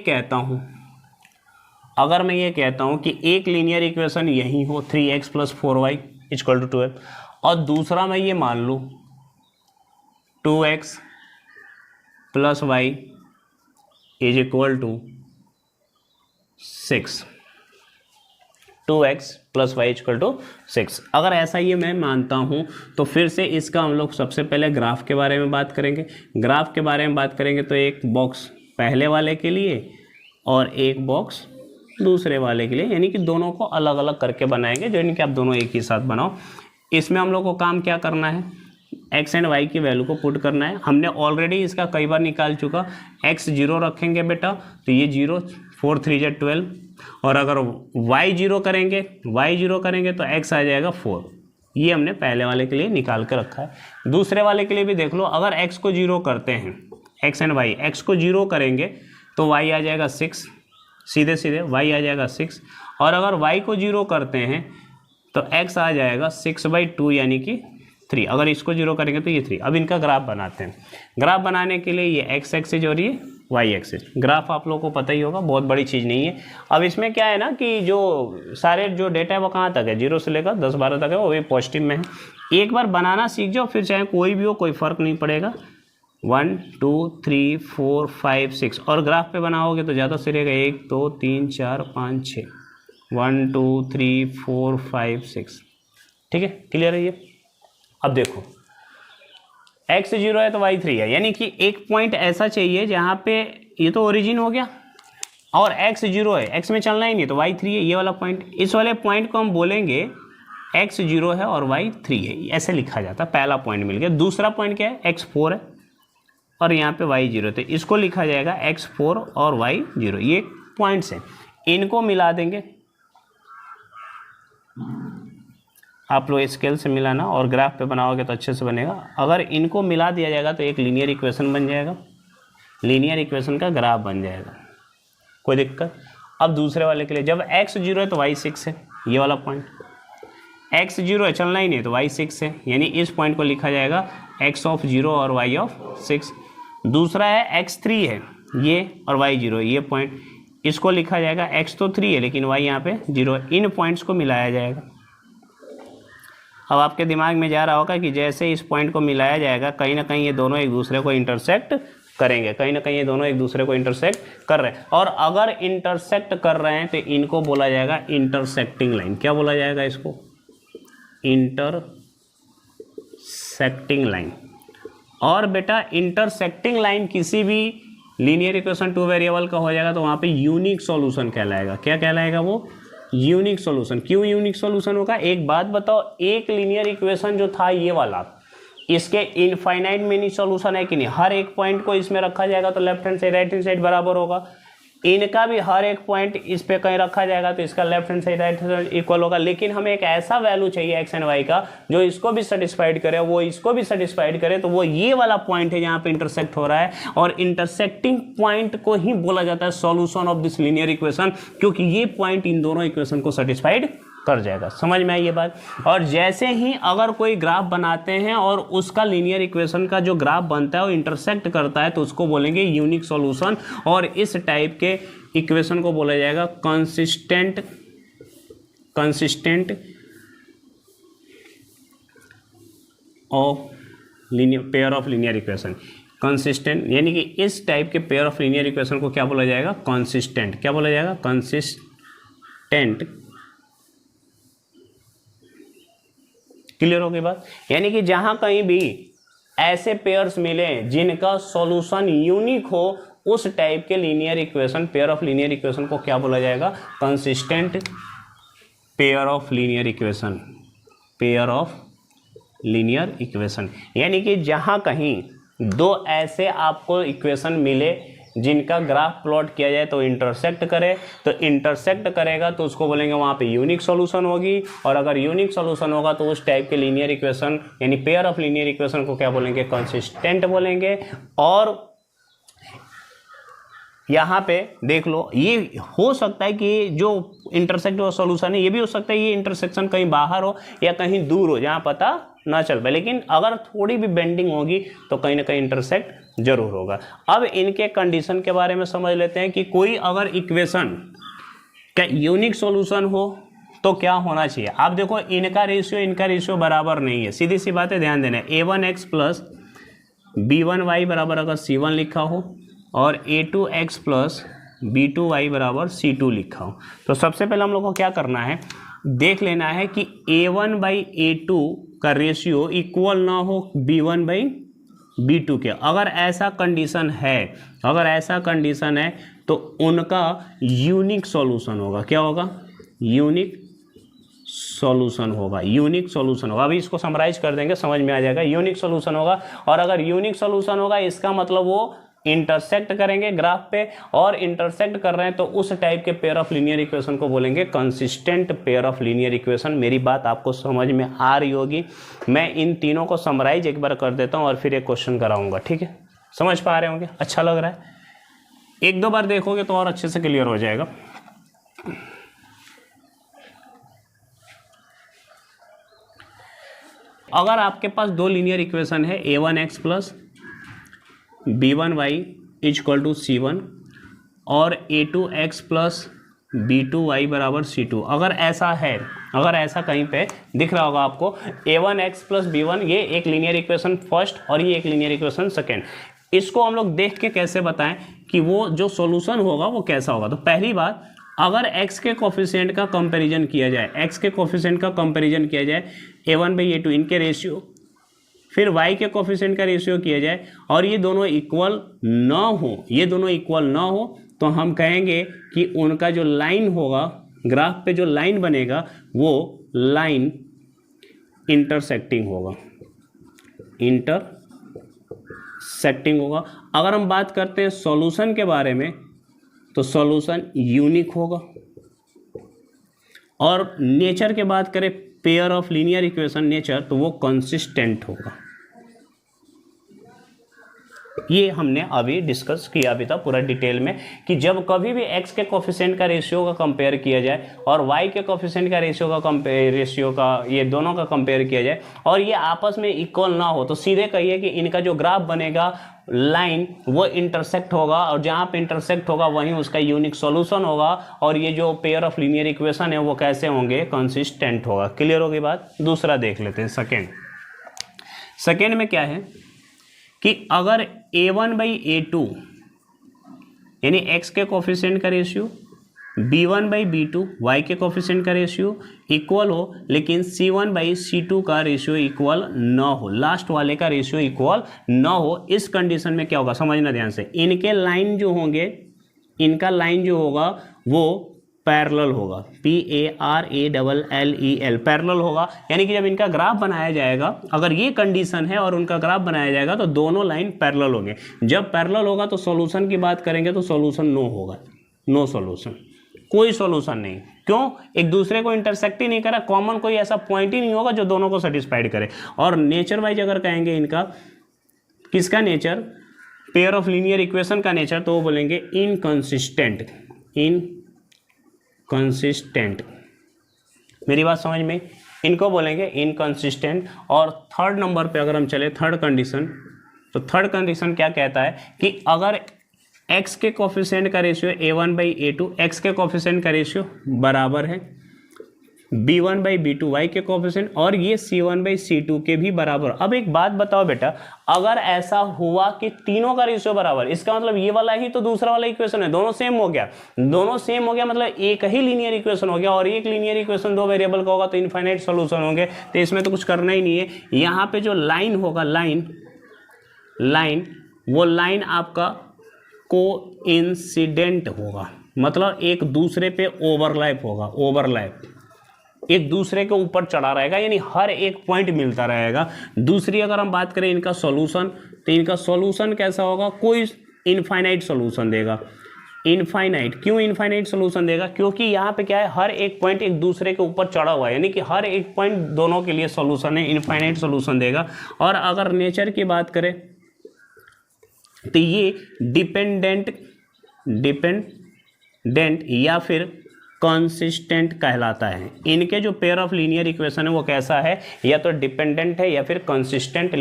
कहता हूँ कि एक लीनियर इक्वेशन यही हो 3x + 4y = 12 और दूसरा मैं ये मान लूँ 2x + y = 6, 2x + y = 6। अगर ऐसा ये मैं मानता हूँ तो फिर से इसका हम लोग सबसे पहले ग्राफ के बारे में बात करेंगे। ग्राफ के बारे में बात करेंगे तो एक बॉक्स पहले वाले के लिए और एक बॉक्स दूसरे वाले के लिए, यानी कि दोनों को अलग अलग करके बनाएंगे, जो यानी कि आप दोनों एक ही साथ बनाओ। इसमें हम लोग को काम क्या करना है, x एंड y की वैल्यू को पुट करना है। हमने ऑलरेडी इसका कई बार निकाल चुका। x 0 रखेंगे बेटा तो ये 0, 4 3 = 12, और अगर y 0 करेंगे तो x आ जाएगा 4। ये हमने पहले वाले के लिए निकाल कर रखा है। दूसरे वाले के लिए भी देख लो, अगर x को 0 करते हैं, x एंड y, x को 0 करेंगे तो y आ जाएगा 6, सीधे y आ जाएगा 6, और अगर y को 0 करते हैं तो x आ जाएगा 6/2 यानी कि 3। अगर इसको 0 करेंगे तो ये 3। अब इनका ग्राफ बनाते हैं। ग्राफ बनाने के लिए ये x एक्सिस और ये y एक्सिस। ग्राफ आप लोगों को पता ही होगा, बहुत बड़ी चीज़ नहीं है। अब इसमें क्या है ना कि जो सारे जो डेटा है वो कहाँ तक है, 0 से लेकर 10 12 तक है, वो भी पॉजिटिव में है। एक बार बनाना सीख जाओ, फिर चाहे कोई भी हो कोई फ़र्क नहीं पड़ेगा। 1 2 3 4 5 6, और ग्राफ पे बनाओगे तो ज़्यादा से रहेगा 1 2 3 4 5 6, 1 2 3 4 5 6। ठीक है, क्लियर है ये। अब देखो x 0 है तो y 3 है, यानी कि एक पॉइंट ऐसा चाहिए जहाँ पे ये तो ओरिजिन हो गया और x 0 है, x में चलना ही नहीं तो y 3 है। ये वाला पॉइंट, इस वाले पॉइंट को हम बोलेंगे x 0 है और y 3 है, ऐसे लिखा जाता है। पहला पॉइंट मिल गया। दूसरा पॉइंट क्या है, x 4 है, और यहाँ पे y0, तो इसको लिखा जाएगा x4 और y0, ये पॉइंट्स हैं, इनको मिला देंगे। आप लोग स्केल से मिलाना और ग्राफ पे बनाओगे तो अच्छे से बनेगा। अगर इनको मिला दिया जाएगा तो एक लीनियर इक्वेशन बन जाएगा, लीनियर इक्वेशन का ग्राफ बन जाएगा, कोई दिक्कत। अब दूसरे वाले के लिए जब x0 है तो y6 है, ये वाला पॉइंट x0 है, चलना ही नहीं तो y6 है, यानी इस पॉइंट को लिखा जाएगा x0 और y6। दूसरा है x3 है ये और y0, ये पॉइंट, इसको लिखा जाएगा x तो 3 है लेकिन y यहाँ पे 0 है, इन पॉइंट्स को मिलाया जाएगा। अब आपके दिमाग में जा रहा होगा कि जैसे इस पॉइंट को मिलाया जाएगा कहीं ना कहीं ये दोनों एक दूसरे को इंटरसेक्ट करेंगे, कहीं ना कहीं ये दोनों एक दूसरे को इंटरसेक्ट कर रहे हैं, और अगर इंटरसेक्ट कर रहे हैं तो इनको बोला जाएगा इंटरसेक्टिंग लाइन। क्या बोला जाएगा इसको? Intersecting line. और बेटा इंटरसेक्टिंग लाइन किसी भी लीनियर इक्वेशन 2 वेरिएबल का हो जाएगा तो वहाँ पे यूनिक सॉल्यूशन कहलाएगा। क्या कहलाएगा वो? Unique solution. क्यों यूनिक सॉल्यूशन होगा? एक बात बताओ, एक लीनियर इक्वेशन जो था ये वाला, इसके इनफाइनाइट मेनी सॉल्यूशन है कि नहीं? हर एक पॉइंट को इसमें रखा जाएगा तो left hand side right hand side बराबर होगा। इनका भी हर एक पॉइंट इस पे कहीं रखा जाएगा तो इसका left hand side right hand side equal होगा। लेकिन हमें एक ऐसा वैल्यू चाहिए एक्स एंड वाई का जो इसको भी सेटिस्फाइड करे, वो इसको भी सेटिस्फाइड करे, तो वो ये वाला पॉइंट है जहाँ पे इंटरसेक्ट हो रहा है, और इंटरसेक्टिंग पॉइंट को ही बोला जाता है solution of this linear equation, क्योंकि ये पॉइंट इन दोनों इक्वेशन को सेटिस्फाइड कर जाएगा। समझ में आई ये बात? और जैसे ही अगर कोई ग्राफ बनाते हैं और उसका लीनियर इक्वेशन का जो ग्राफ बनता है वो इंटरसेक्ट करता है तो उसको बोलेंगे यूनिक सॉल्यूशन, और इस टाइप के इक्वेशन को बोला जाएगा consistent of linear pair of linear equation. Consistent यानी कि इस टाइप के पेयर ऑफ लीनियर इक्वेशन को क्या बोला जाएगा? कंसिस्टेंट। क्या बोला जाएगा? कंसिस्टेंट। क्लियर हो गई बात? यानी कि जहां कहीं भी ऐसे पेयर्स मिले जिनका सॉल्यूशन यूनिक हो, उस टाइप के linear equation, pair of linear equation को क्या बोला जाएगा? Consistent pair of linear equation. Pair of linear equation यानी कि जहां कहीं दो ऐसे आपको इक्वेशन मिले जिनका ग्राफ प्लॉट किया जाए तो इंटरसेक्ट करे, तो इंटरसेक्ट करेगा तो उसको बोलेंगे वहाँ पे यूनिक सॉल्यूशन होगी, और अगर यूनिक सॉल्यूशन होगा तो उस टाइप के लीनियर इक्वेशन यानी पेयर ऑफ लीनियर इक्वेशन को क्या बोलेंगे? कंसिस्टेंट बोलेंगे। और यहाँ पे देख लो, ये हो सकता है कि जो इंटरसेक्ट हुआ सॉल्यूशन है ये भी हो सकता है ये इंटरसेक्शन कहीं बाहर हो या कहीं दूर हो जहाँ पता ना चल पाए, लेकिन अगर थोड़ी भी बेंडिंग होगी तो कहीं ना कहीं इंटरसेक्ट जरूर होगा। अब इनके कंडीशन के बारे में समझ लेते हैं कि कोई अगर इक्वेशन का यूनिक सॉल्यूशन हो तो क्या होना चाहिए। आप देखो इनका रेशियो बराबर नहीं है, सीधी सी बात है, ध्यान देना। a1x प्लस b1y बराबर अगर c1 लिखा हो और a2x प्लस b2y बराबर c2 लिखा हो, तो सबसे पहले हम लोग को क्या करना है, देख लेना है कि a1/a2 का रेशियो इक्वल ना हो b1/b2 के। अगर ऐसा कंडीशन है तो उनका यूनिक सॉल्यूशन होगा। क्या होगा? यूनिक सॉल्यूशन होगा। अभी इसको समराइज कर देंगे, समझ में आ जाएगा। यूनिक सॉल्यूशन होगा, और अगर यूनिक सॉल्यूशन होगा इसका मतलब वो इंटरसेक्ट करेंगे ग्राफ पे, और इंटरसेक्ट कर रहे हैं तो उस टाइप के पेयर ऑफ लीनियर इक्वेशन को बोलेंगे consistent pair of linear equation. मेरी बात आपको समझ में आ रही होगी। मैं इन तीनों को समराइज एक बार कर देता हूं और फिर एक क्वेश्चन कराऊंगा, ठीक है? समझ पा रहे होंगे? अच्छा लग रहा है? एक दो बार देखोगे तो और अच्छे से क्लियर हो जाएगा। अगर आपके पास दो लीनियर इक्वेशन है, a1x plus b1y equal to c1 और a2x प्लस b2y बराबर c2, अगर ऐसा कहीं पे दिख रहा होगा आपको a1x प्लस b1, ये एक लीनियर इक्वेशन फर्स्ट और ये एक लीनियर इक्वेशन सेकेंड, इसको हम लोग देख के कैसे बताएं कि वो जो सॉल्यूशन होगा वो कैसा होगा। तो पहली बात, अगर x के कोफिशिएंट का कंपैरिजन किया जाए, a1/a2 इनके रेशियो, फिर y के कोफिशिएंट का रेशियो किया जाए और ये दोनों इक्वल ना हो, तो हम कहेंगे कि उनका जो लाइन होगा, ग्राफ पे जो लाइन बनेगा वो लाइन इंटरसेक्टिंग होगा। सेटिंग होगा। अगर हम बात करते हैं सॉल्यूशन के बारे में तो सॉल्यूशन यूनिक होगा। और नेचर के बात करें pair of linear equation nature, तो वो कंसिस्टेंट होगा। ये हमने अभी डिस्कस किया भी था पूरा डिटेल में कि जब कभी भी x के कोफिशिएंट का रेशियो का कंपेयर किया जाए और y के कोफिशिएंट का रेशियो का ये दोनों का कंपेयर किया जाए और ये आपस में इक्वल ना हो, तो सीधे कहिए कि इनका जो ग्राफ बनेगा लाइन वो इंटरसेक्ट होगा, और जहाँ पे इंटरसेक्ट होगा वहीं उसका यूनिक सॉल्यूशन होगा, और ये जो पेयर ऑफ लीनियर इक्वेशन है वो कैसे होंगे, कंसिस्टेंट होगा। क्लियर होगी बात। दूसरा देख लेते हैं सेकेंड में क्या है कि अगर a1/a2 यानी x के कोफिशिएंट का रेशियो b1/b2 y के कोफिशिएंट का रेशियो इक्वल हो, लेकिन c1/c2 का रेशियो इक्वल न हो, लास्ट वाले का रेशियो इक्वल न हो, इस कंडीशन में क्या होगा समझना ध्यान से। इनके लाइन जो होंगे, इनका लाइन जो होगा वो पैरेलल होगा, PARALLEL पैरेलल होगा। यानी कि जब इनका ग्राफ बनाया जाएगा, अगर ये कंडीशन है और उनका ग्राफ बनाया जाएगा तो दोनों लाइन पैरेलल होंगे। जब पैरेलल होगा तो सॉल्यूशन की बात करेंगे तो सॉल्यूशन नो होगा, नो सॉल्यूशन, कोई सॉल्यूशन नहीं। क्यों? एक दूसरे को इंटरसेक्ट ही नहीं करा, कॉमन कोई ऐसा पॉइंट ही नहीं होगा जो दोनों को सेटिस्फाइड करे। और नेचर वाइज अगर कहेंगे इनका, किसका nature, pair of linear equation का नेचर, तो वो बोलेंगे इनकंसिस्टेंट, इनकंसिस्टेंट। मेरी बात समझ में, इनको बोलेंगे इनकंसिस्टेंट। और थर्ड नंबर पे अगर हम चले, थर्ड कंडीशन, तो थर्ड कंडीशन क्या कहता है कि अगर x के कोफिशिएंट का रेशियो a1/a2, x के कोफिशिएंट का रेशियो बराबर है b1/b2 y के कोफिशिएंट, और ये c1/c2 के भी बराबर। अब एक बात बताओ बेटा, अगर ऐसा हुआ कि तीनों का रेशियो बराबर, इसका मतलब ये वाला ही तो दूसरा वाला इक्वेशन है, दोनों सेम हो गया, दोनों सेम हो गया, मतलब एक ही लीनियर इक्वेशन हो गया। और एक लीनियर इक्वेशन दो वेरिएबल का होगा तो इनफाइनाइट सॉल्यूशन होंगे, तो इसमें तो कुछ करना ही नहीं है। यहाँ पे जो लाइन होगा, लाइन वो लाइन आपका कोइंसिडेंट होगा, मतलब एक दूसरे पे ओवरलैप होगा, ओवरलैप एक दूसरे के ऊपर चढ़ा रहेगा, यानी हर एक पॉइंट मिलता रहेगा। दूसरी अगर हम बात करें इनका सॉल्यूशन, तो इनका सॉल्यूशन कैसा होगा, कोई इनफाइनाइट सॉल्यूशन देगा। इनफाइनाइट, क्यों इनफाइनाइट सॉल्यूशन देगा? क्योंकि यहाँ पे क्या है, हर एक पॉइंट एक दूसरे के ऊपर चढ़ा हुआ है, यानी कि हर एक पॉइंट दोनों के लिए सॉल्यूशन है, इनफाइनाइट सॉल्यूशन देगा। और अगर नेचर की बात करें तो ये डिपेंडेंट या फिर कंसिस्टेंट कहलाता है। इनके जो पेयर ऑफ लीनियर इक्वेशन है वो कैसा है, या तो डिपेंडेंट है या फिर consistent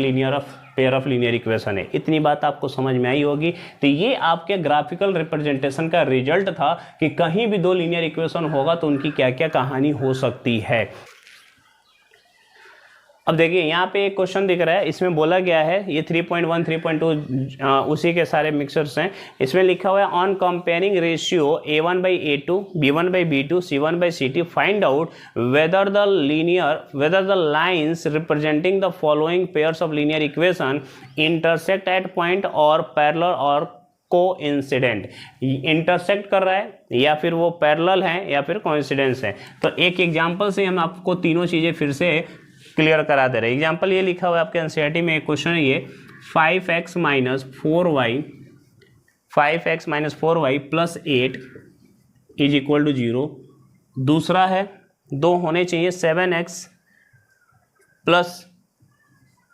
pair of linear equation है। इतनी बात आपको समझ में आई होगी। तो ये आपके ग्राफिकल रिप्रेजेंटेशन का रिजल्ट था कि कहीं भी दो लीनियर इक्वेशन होगा तो उनकी क्या क्या कहानी हो सकती है। अब देखिए यहाँ पे एक क्वेश्चन दिख रहा है, इसमें बोला गया है, ये 3.1 3.2 उसी के सारे मिक्सर्स हैं। इसमें लिखा हुआ है on comparing ratio a1/a2 b1/b2 c1/c2 find out whether the lines representing the following pairs of linear equation intersect at point और पैरेलल और कोइंसिडेंट। इंटरसेक्ट कर रहा है या फिर वो पैरेलल है या फिर कोइंसिडेंस है। तो एक एग्जांपल से हम आपको तीनों चीज़ें फिर से क्लियर करा दे रहे हैं। एग्जाम्पल ये लिखा हुआ है आपके एनसीईआरटी में, एक क्वेश्चन है ये 5x - 4y + 8 = 0। दूसरा है, दो होने चाहिए 7x -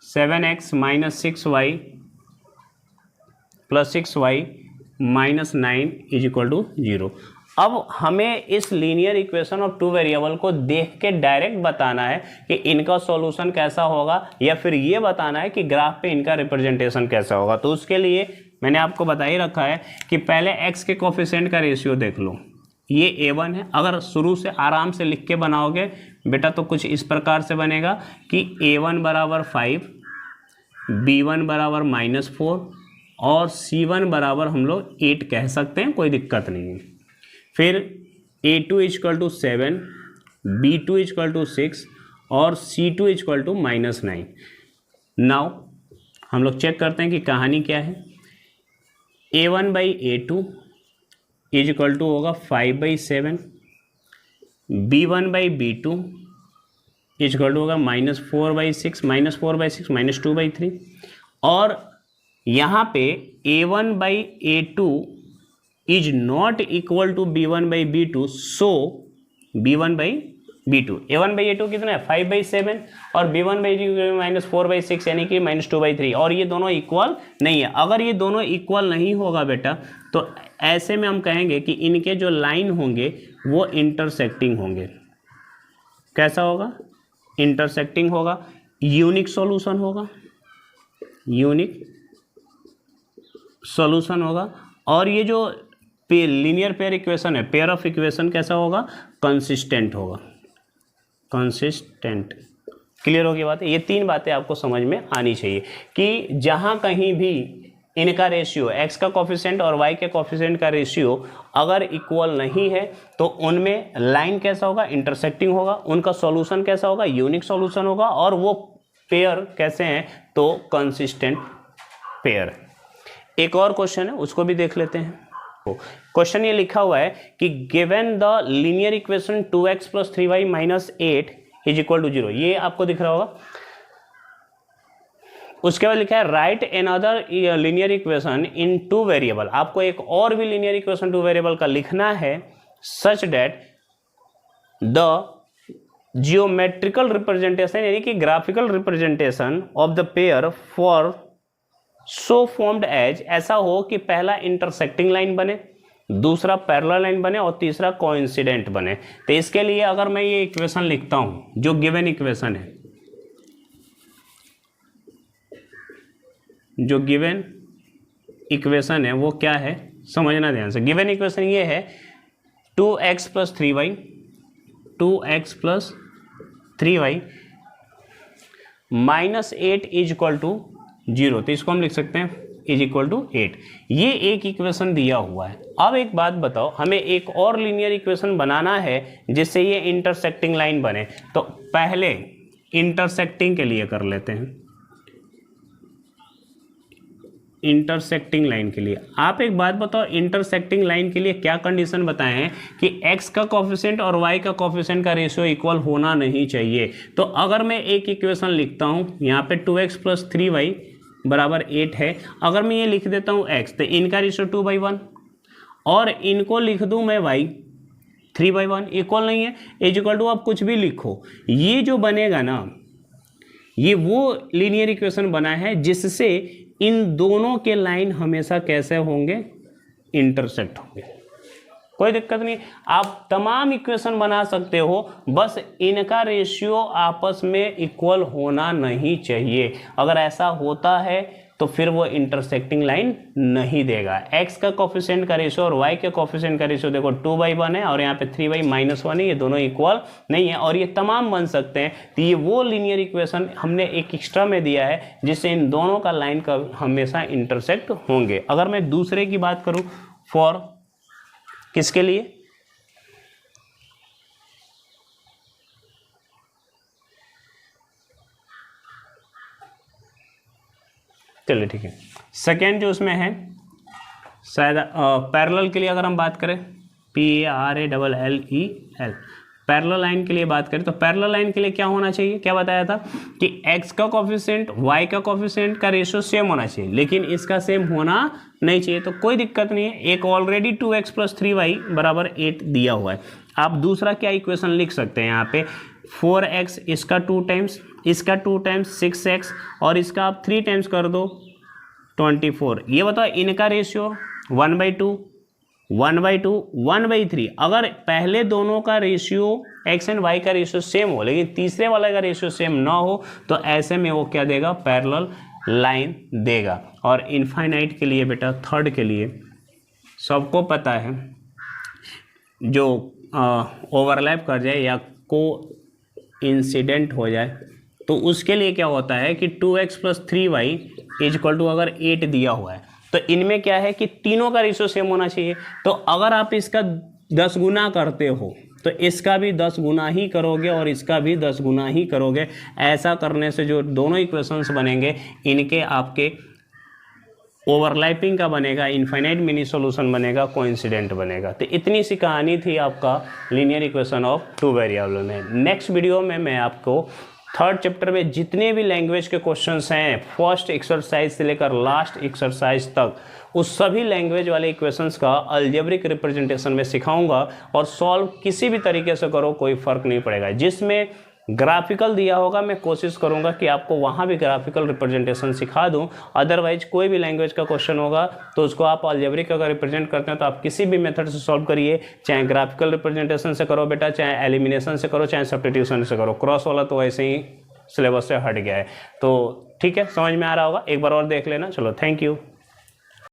6y + 6y - 9 = 0। अब हमें इस linear equation of two variable को देख के डायरेक्ट बताना है कि इनका सॉल्यूशन कैसा होगा, या फिर ये बताना है कि ग्राफ पे इनका रिप्रेजेंटेशन कैसा होगा। तो उसके लिए मैंने आपको बता ही रखा है कि पहले x के कोफिशिएंट का रेशियो देख लो, ये a1 है। अगर शुरू से आराम से लिख के बनाओगे बेटा तो कुछ इस प्रकार से बनेगा कि a1 = 5, b1 = -4 और c1 बराबर हम लोग 8 कह सकते हैं, कोई दिक्कत नहीं है। फिर a2 = 7, b2 = 6 और c2 = -9। नाउ हम लोग चेक करते हैं कि कहानी क्या है। a1/a2 = होगा 5/7, b1/b2 = होगा -4/6 -2/3 और यहाँ पे a1 by a2 is not equal to b1 by b2, so b1 by b2, a1 by a2 कितना है 5 बाई 7 और b1 बाई -4 बाई 6 यानी कि -2 बाई 3, और ये दोनों इक्वल नहीं है। अगर ये दोनों इक्वल नहीं होगा बेटा तो ऐसे में हम कहेंगे कि इनके जो लाइन होंगे वो इंटरसेक्टिंग होंगे। कैसा होगा? इंटरसेक्टिंग होगा, यूनिक सॉल्यूशन होगा, यूनिक सॉल्यूशन होगा। और ये जो लीनियर पेयर इक्वेशन है, पेयर ऑफ इक्वेशन कैसा होगा? कंसिस्टेंट होगा, कंसिस्टेंट। क्लियर होगी बात? ये तीन बातें आपको समझ में आनी चाहिए कि जहां कहीं भी इनका रेशियो x का कोफिशिएंट और y के कोफिशिएंट का रेशियो अगर इक्वल नहीं है तो उनमें लाइन कैसा होगा? इंटरसेक्टिंग होगा। उनका सॉल्यूशन कैसा होगा? यूनिक सॉल्यूशन होगा। और वो पेयर कैसे हैं? तो कंसिस्टेंट पेयर। एक और क्वेश्चन है, उसको भी देख लेते हैं। क्वेश्चन ये लिखा हुआ है कि given the linear equation 2x + 3y - 8 is equal to 0। ये आपको दिख रहा होगा। उसके बाद लिखा है right another linear equation in 2 variable. आपको एक और भी लीनियर इक्वेशन 2 वेरिएबल का लिखना है such that the geometrical representation यानी कि graphical representation of the pair for so formed as, ऐसा हो कि पहला इंटरसेक्टिंग लाइन बने, दूसरा पैरेलल लाइन बने और तीसरा कोइंसिडेंट बने। तो इसके लिए अगर मैं ये इक्वेशन लिखता हूं, जो गिवन इक्वेशन है, जो गिवन इक्वेशन है वो क्या है समझना ध्यान से। गिवन इक्वेशन ये है 2x + 3y, 2x + 3y -8 is equal to 0। तो इसको हम लिख सकते हैं इज इक्वल टू 8। ये एक इक्वेशन दिया हुआ है। अब एक बात बताओ, हमें एक और लीनियर इक्वेशन बनाना है जिससे ये इंटरसेक्टिंग लाइन बने। तो पहले इंटरसेक्टिंग के लिए कर लेते हैं। इंटरसेक्टिंग लाइन के लिए आप एक बात बताओ, इंटरसेक्टिंग लाइन के लिए क्या कंडीशन बताए हैं कि x का कोफिशिएंट और y का कोफिशिएंट का रेशियो इक्वल होना नहीं चाहिए। तो अगर मैं एक इक्वेशन लिखता हूं, यहाँ पे 2x + 3y = 8 है। अगर मैं ये लिख देता हूं x, तो इनका रेशियो 2/1 और इनको लिख दूं मैं y 3/1, इक्वल नहीं है। इज इक्वल टू आप कुछ भी लिखो, ये जो बनेगा ना, ये वो लीनियर इक्वेशन बना है जिससे इन दोनों के लाइन हमेशा कैसे होंगे? इंटरसेक्ट होंगे। कोई दिक्कत नहीं, आप तमाम इक्वेशन बना सकते हो, बस इनका रेशियो आपस में इक्वल होना नहीं चाहिए। अगर ऐसा होता है तो फिर वो इंटरसेक्टिंग लाइन नहीं देगा। x का कोफिशिएंट का रेशियो और y के कोफिशिएंट का रेशियो देखो 2/1 है और यहाँ पे 3y -1 है, ये दोनों इक्वल नहीं है और ये तमाम बन सकते हैं। तो ये वो लीनियर इक्वेशन हमने एक एक्स्ट्रा में दिया है जिससे इन दोनों का लाइन का हमेशा इंटरसेक्ट होंगे। अगर मैं दूसरे की बात करूँ, फॉर किसके लिए? चलिए ठीक है। सेकेंड जो उसमें है शायद पैरेलल के लिए अगर हम बात करें, PARALLEL, पैरेलल लाइन के लिए बात करें तो पैरेलल लाइन के लिए क्या होना चाहिए? क्या बताया था कि x का कोफिशिएंट y का कोफिशिएंट का रेशियो सेम होना चाहिए, लेकिन इसका सेम होना नहीं चाहिए। तो कोई दिक्कत नहीं है, एक ऑलरेडी 2x + 3y = 8 दिया हुआ है। आप दूसरा क्या इक्वेशन लिख सकते हैं यहाँ पे? 4x, इसका 2 टाइम्स, इसका 2 टाइम्स 6x और इसका आप 3 टाइम्स कर दो 24। ये बताओ इनका रेशियो 1/2, 1/2, 1/3। अगर पहले दोनों का रेशियो x एंड y का रेशियो सेम हो लेकिन तीसरे वाले का रेशियो सेम ना हो तो ऐसे में वो क्या देगा? पैरेलल लाइन देगा। और इनफाइनाइट के लिए बेटा, थर्ड के लिए सबको पता है, जो ओवरलैप कर जाए या को इंसिडेंट हो जाए तो उसके लिए क्या होता है कि 2x + 3y = अगर 8 दिया हुआ है तो इनमें क्या है कि तीनों का रेशियो सेम होना चाहिए। तो अगर आप इसका 10 गुना करते हो तो इसका भी 10 गुना ही करोगे और इसका भी 10 गुना ही करोगे। ऐसा करने से जो दोनों इक्वेशंस बनेंगे इनके आपके ओवरलैपिंग का बनेगा, इनफाइनाइट मिनी सॉल्यूशन बनेगा, कोइंसिडेंट बनेगा। तो इतनी सी कहानी थी आपका लीनियर इक्वेशन ऑफ 2 वेरिएबल में। नेक्स्ट वीडियो में मैं आपको थर्ड चैप्टर में जितने भी लैंग्वेज के क्वेश्चंस हैं फर्स्ट एक्सरसाइज से लेकर लास्ट एक्सरसाइज तक, उस सभी लैंग्वेज वाले इक्वेशंस का अलजेब्रिक रिप्रेजेंटेशन में सिखाऊंगा और सॉल्व किसी भी तरीके से करो, कोई फर्क नहीं पड़ेगा। जिसमें ग्राफिकल दिया होगा मैं कोशिश करूंगा कि आपको वहां भी ग्राफिकल रिप्रेजेंटेशन सिखा दूं। अदरवाइज कोई भी लैंग्वेज का क्वेश्चन होगा तो उसको आप अलजेब्रिक अगर रिप्रेजेंट करते हैं तो आप किसी भी मेथड से सॉल्व करिए, चाहे ग्राफिकल रिप्रेजेंटेशन से करो बेटा, चाहे एलिमिनेशन से करो, चाहे सब्स्टिट्यूशन से करो। क्रॉस वाला तो ऐसे ही सिलेबस से हट गया है। तो ठीक है, समझ में आ रहा होगा, एक बार और देख लेना। चलो, थैंक यू।